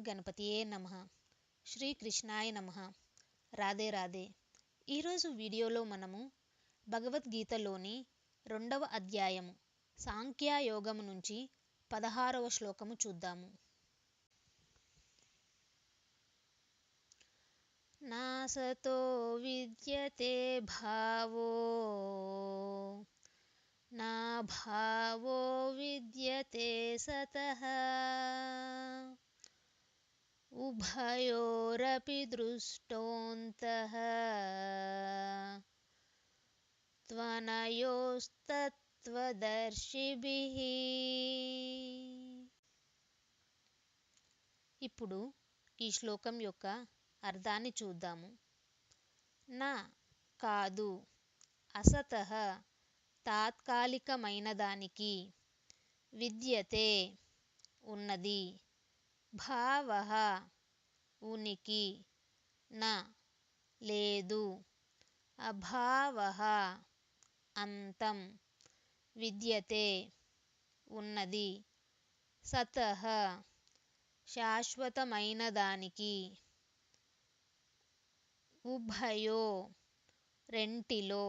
గణపతియే నమః. శ్రీకృష్ణాయ నమః. రాధే రాధే. ఈరోజు వీడియోలో మనము భగవద్గీతలోని 2వ అధ్యాయము సాంఖ్యయోగము నుంచి 16వ శ్లోకము చూద్దాము. నాసతో విద్యతే భావో నా భావో విద్యతే సతః ఉభయోరపి దృష్టోంతః త్వనయోస్తత్వదర్శిభిః. ఇప్పుడు ఈ శ్లోకం యొక్క అర్థాన్ని చూద్దాము. నా కాదు, అసతః తాత్కాలికమైన దానికి, విద్యతే ఉన్నది, భావః ఉనికి, నా లేదు, అభావః అంతం, విద్యతే ఉన్నది, సతః శాశ్వతమైన దానికి, ఉభయో రెంటిలో,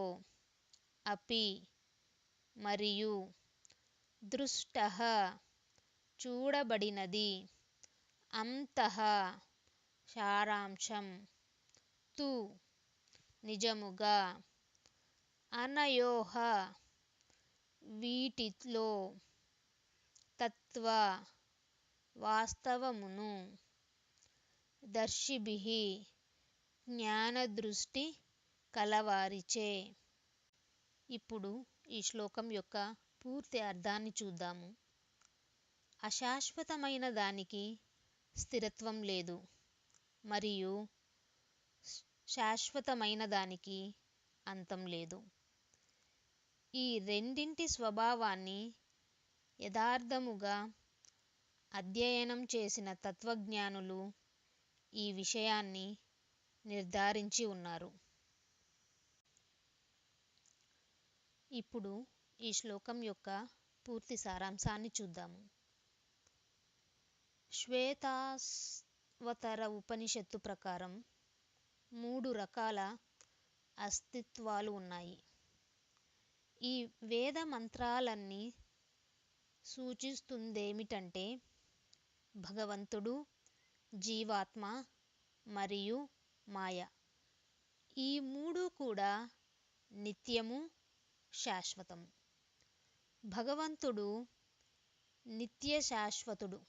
అపి మరియు, దృష్టః చూడబడినది, అంతః సారాంశం, తు నిజముగా, అనయోః వీటిలో, తత్వ వాస్తవమును, దర్శిభిః జ్ఞానదృష్టి కలవారిచే. ఇప్పుడు ఈ శ్లోకం యొక్క పూర్తి అర్థాన్ని చూద్దాము. అశాశ్వతమైన దానికి స్థిరత్వం లేదు మరియు శాశ్వతమైన దానికి అంతం లేదు. ఈ రెండింటి స్వభావాన్ని యథార్థముగా అధ్యయనం చేసిన తత్వజ్ఞానులు ఈ విషయాన్ని నిర్ధారించి ఉన్నారు. ఇప్పుడు ఈ శ్లోకం యొక్క పూర్తి సారాంశాన్ని చూద్దాము. శ్వేతావతార ఉపనిషత్తు ప్రకారం 3 రకాల అస్తిత్వాలు ఉన్నాయి. ఈ వేద మంత్రాలన్నీ సూచిస్తుందేమిటంటే భగవంతుడు, జీవాత్మ మరియు మాయ. ఈ 3 కూడా నిత్యము, శాశ్వతము. భగవంతుడు నిత్య శాశ్వతుడు,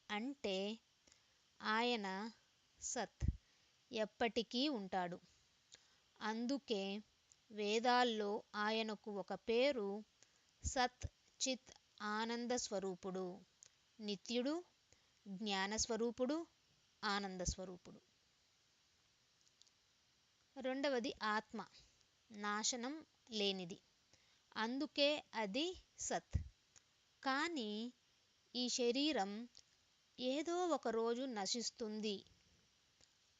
అంటే ఆయన సత్, ఎప్పటికీ ఉంటాడు. అందుకే వేదాల్లో ఆయనకు ఒక పేరు సత్ చిత్ ఆనంద స్వరూపుడు, నిత్యుడు, జ్ఞానస్వరూపుడు, ఆనంద స్వరూపుడు. రెండవది ఆత్మ, నాశనం లేనిది, అందుకే అది సత్. కానీ ఈ శరీరం ఏదో ఒక రోజు నశిస్తుంది,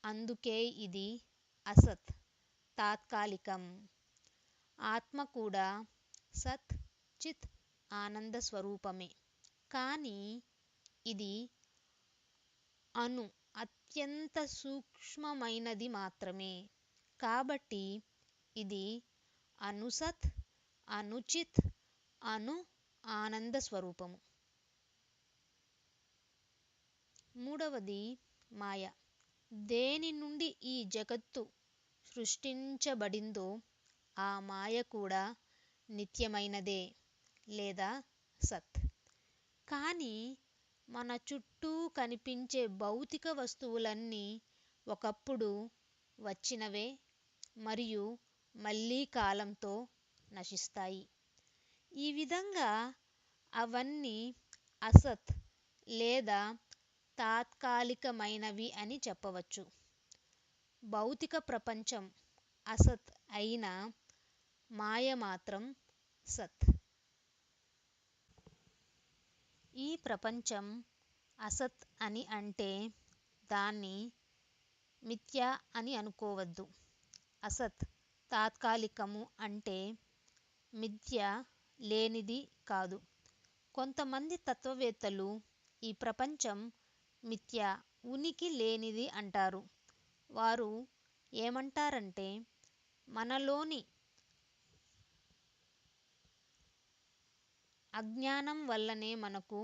అందుకే ఇది అసత్, తాత్కాలికం. ఆత్మ కూడా సత్ చిత్ ఆనంద స్వరూపమే, కానీ ఇది అత్యంత సూక్ష్మమైనది మాత్రమే. కాబట్టి ఇది అణుసత్, అణుచిత్, ఆనంద స్వరూపము. మూడవది మాయ. దేని నుండి ఈ జగత్తు సృష్టించబడిందో ఆ మాయ కూడా నిత్యమైనదే లేదా సత్. కానీ మన చుట్టూ కనిపించే భౌతిక వస్తువులన్నీ ఒకప్పుడు వచ్చినవే మరియు మళ్ళీ కాలంతో నశిస్తాయి. ఈ విధంగా అవన్నీ అసత్ లేదా తాత్కాలికమైనవి అని చెప్పవచ్చు. భౌతిక ప్రపంచం అసత్ అయినా మాయ మాత్రం సత్. ఈ ప్రపంచం అసత్ అని అంటే దాన్ని మిథ్య అని అనుకోవద్దు. అసత్ తాత్కాలికము అంటే మిథ్య లేనిది కాదు. కొంతమంది తత్వవేత్తలు ఈ ప్రపంచం మిథ్య, ఉనికి లేనిది అంటారు. వారు ఏమంటారంటే మనలోని అజ్ఞానం వల్లనే మనకు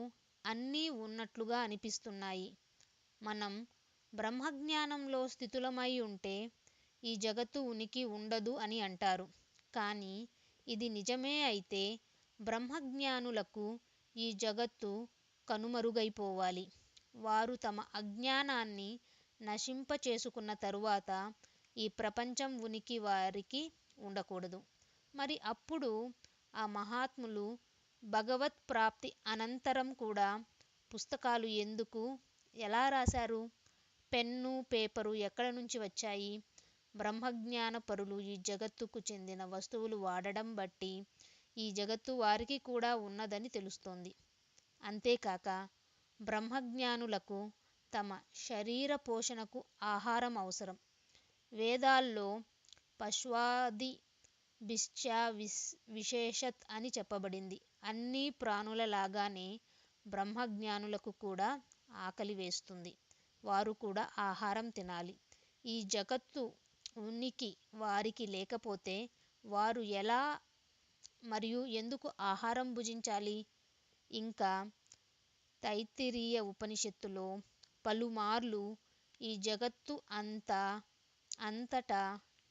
అన్నీ ఉన్నట్లుగా అనిపిస్తున్నాయి. మనం బ్రహ్మజ్ఞానంలో స్థితులమై ఉంటే ఈ జగత్తు ఉనికి ఉండదు అని అంటారు. కానీ ఇది నిజమే అయితే బ్రహ్మజ్ఞానులకు ఈ జగత్తు కనుమరుగైపోవాలి. వారు తమ అజ్ఞానాన్ని నశింపచేసుకున్న తరువాత ఈ ప్రపంచం ఉనికి వారికి ఉండకూడదు. మరి అప్పుడు ఆ మహాత్ములు భగవత్ ప్రాప్తి అనంతరం కూడా పుస్తకాలు ఎందుకు, ఎలా రాశారు? పెన్ను, పేపరు ఎక్కడ నుంచి వచ్చాయి? బ్రహ్మజ్ఞాన పరులు ఈ జగత్తుకు చెందిన వస్తువులు వాడడం బట్టి ఈ జగత్తు వారికి కూడా ఉన్నదని తెలుస్తోంది. అంతేకాక బ్రహ్మజ్ఞానులకు తమ శరీర పోషణకు ఆహారం అవసరం. వేదాల్లో పశ్వాది బిశ్చ విశేషత్ అని చెప్పబడింది. అన్ని ప్రాణుల లాగానే బ్రహ్మజ్ఞానులకు కూడా ఆకలి వేస్తుంది. వారు కూడా ఆహారం తినాలి. ఈ జగత్తు ఉనికి వారికి లేకపోతే వారు ఎలా మరియు ఎందుకు ఆహారం భుజించాలి? ఇంకా తైత్తిరీయ ఉపనిషత్తులో పలుమార్లు ఈ జగత్తు అంతటా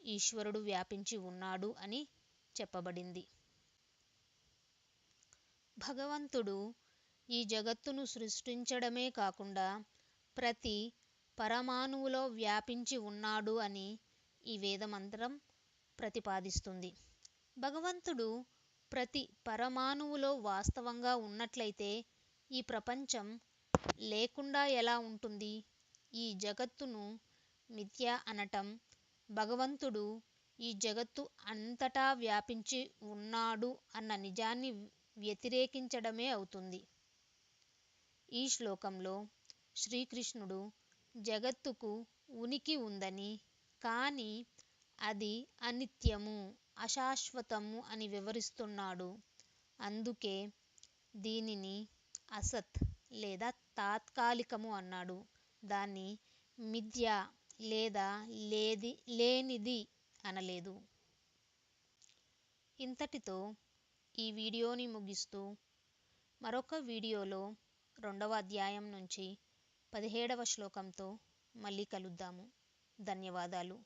ఈశ్వరుడు వ్యాపించి ఉన్నాడు అని చెప్పబడింది. భగవంతుడు ఈ జగత్తును సృష్టించడమే కాకుండా ప్రతి పరమాణువులో వ్యాపించి ఉన్నాడు అని ఈ వేదమంత్రం ప్రతిపాదిస్తుంది. భగవంతుడు ప్రతి పరమాణువులో వాస్తవంగా ఉన్నట్లయితే ఈ ప్రపంచం లేకుండా ఎలా ఉంటుంది? ఈ జగత్తును మిథ్య అనటం భగవంతుడు ఈ జగత్తు అంతటా వ్యాపించి ఉన్నాడు అన్న నిజాన్ని వ్యతిరేకించడమే అవుతుంది. ఈ శ్లోకంలో శ్రీకృష్ణుడు జగత్తుకు ఉనికి ఉందని, కానీ అది అనిత్యము, అశాశ్వతము అని వివరిస్తున్నాడు. అందుకే దీనిని అసత్ లేదా తాత్కాలికము అన్నాడు. దాన్ని మిథ్య లేదా లేనిది అనలేదు. ఇంతటితో ఈ వీడియోని ముగిస్తూ మరొక వీడియోలో 2వ అధ్యాయం నుంచి 17వ శ్లోకంతో మళ్ళీ కలుద్దాము. ధన్యవాదాలు.